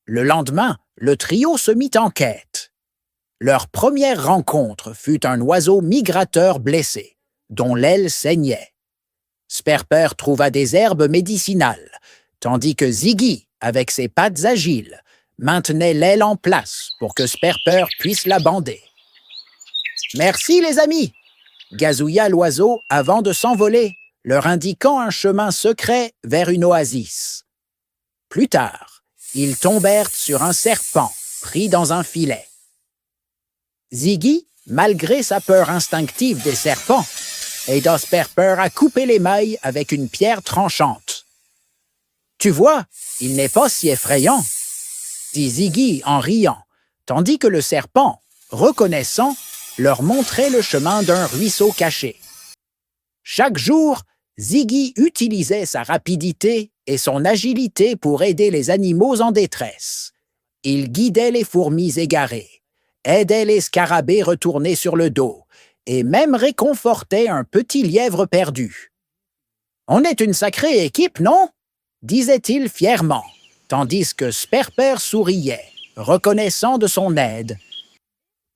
Le lendemain, le trio se mit en quête. Leur première rencontre fut un oiseau migrateur blessé, dont l'aile saignait. Sperper trouva des herbes médicinales, tandis que Ziggy, avec ses pattes agiles, maintenait l'aile en place pour que Sperper puisse la bander. « Merci, les amis !» gazouilla l'oiseau avant de s'envoler, leur indiquant un chemin secret vers une oasis. Plus tard, ils tombèrent sur un serpent pris dans un filet. Ziggy, malgré sa peur instinctive des serpents, aida Sperper à couper les mailles avec une pierre tranchante. « Tu vois, il n'est pas si effrayant !» dit Ziggy en riant, tandis que le serpent, reconnaissant, leur montrait le chemin d'un ruisseau caché. Chaque jour, Ziggy utilisait sa rapidité et son agilité pour aider les animaux en détresse. Il guidait les fourmis égarées, aidait les scarabées retournés sur le dos et même réconfortait un petit lièvre perdu. « On est une sacrée équipe, non ?» disait-il fièrement, tandis que Sperper souriait, reconnaissant de son aide.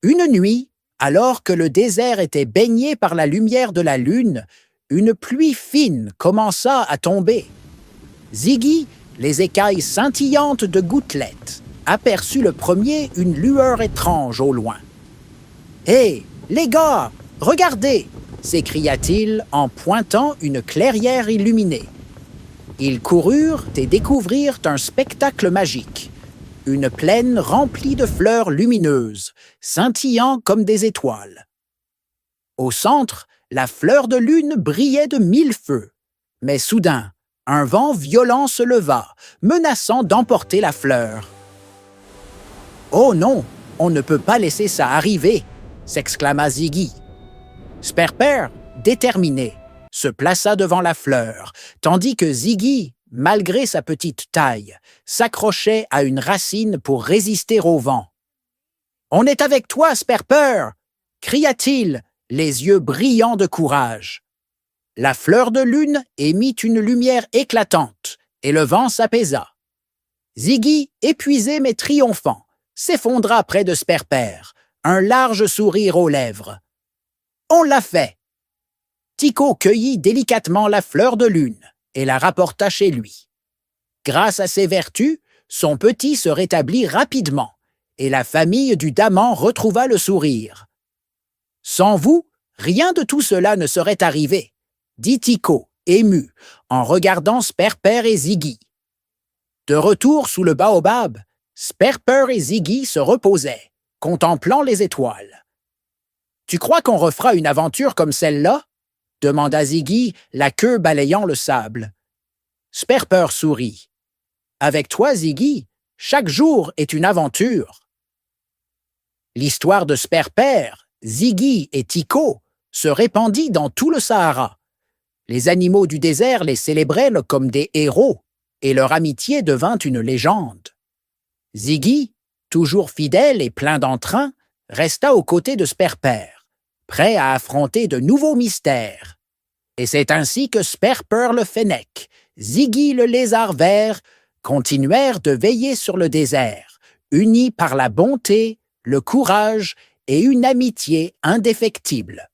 Une nuit, alors que le désert était baigné par la lumière de la lune, une pluie fine commença à tomber. Ziggy, les écailles scintillantes de gouttelettes, aperçut le premier une lueur étrange au loin. « Hé, les gars, regardez !» s'écria-t-il en pointant une clairière illuminée. Ils coururent et découvrirent un spectacle magique. Une plaine remplie de fleurs lumineuses, scintillant comme des étoiles. Au centre, la fleur de lune brillait de mille feux. Mais soudain, un vent violent se leva, menaçant d'emporter la fleur. « Oh non, on ne peut pas laisser ça arriver !» s'exclama Ziggy. Sperper, déterminé, se plaça devant la fleur, tandis que Ziggy, malgré sa petite taille, s'accrochait à une racine pour résister au vent. « On est avec toi, Sperper !» cria-t-il, les yeux brillants de courage. La fleur de lune émit une lumière éclatante et le vent s'apaisa. Ziggy, épuisé mais triomphant, s'effondra près de Sperper, un large sourire aux lèvres. « On l'a fait !» Tycho cueillit délicatement la fleur de lune et la rapporta chez lui. Grâce à ses vertus, son petit se rétablit rapidement et la famille du daman retrouva le sourire. « Sans vous, rien de tout cela ne serait arrivé, » dit Tycho, ému, en regardant Sperper et Ziggy. De retour sous le baobab, Sperper et Ziggy se reposaient, contemplant les étoiles. « Tu crois qu'on refera une aventure comme celle-là » demanda Ziggy, la queue balayant le sable. Sperper sourit. « Avec toi, Ziggy, chaque jour est une aventure. » L'histoire de Sperper, Ziggy et Tycho se répandit dans tout le Sahara. Les animaux du désert les célébraient comme des héros, et leur amitié devint une légende. Ziggy, toujours fidèle et plein d'entrain, resta aux côtés de Sperper, prêt à affronter de nouveaux mystères. Et c'est ainsi que Sperper le fennec, Ziggy le lézard vert, continuèrent de veiller sur le désert, unis par la bonté, le courage et une amitié indéfectible.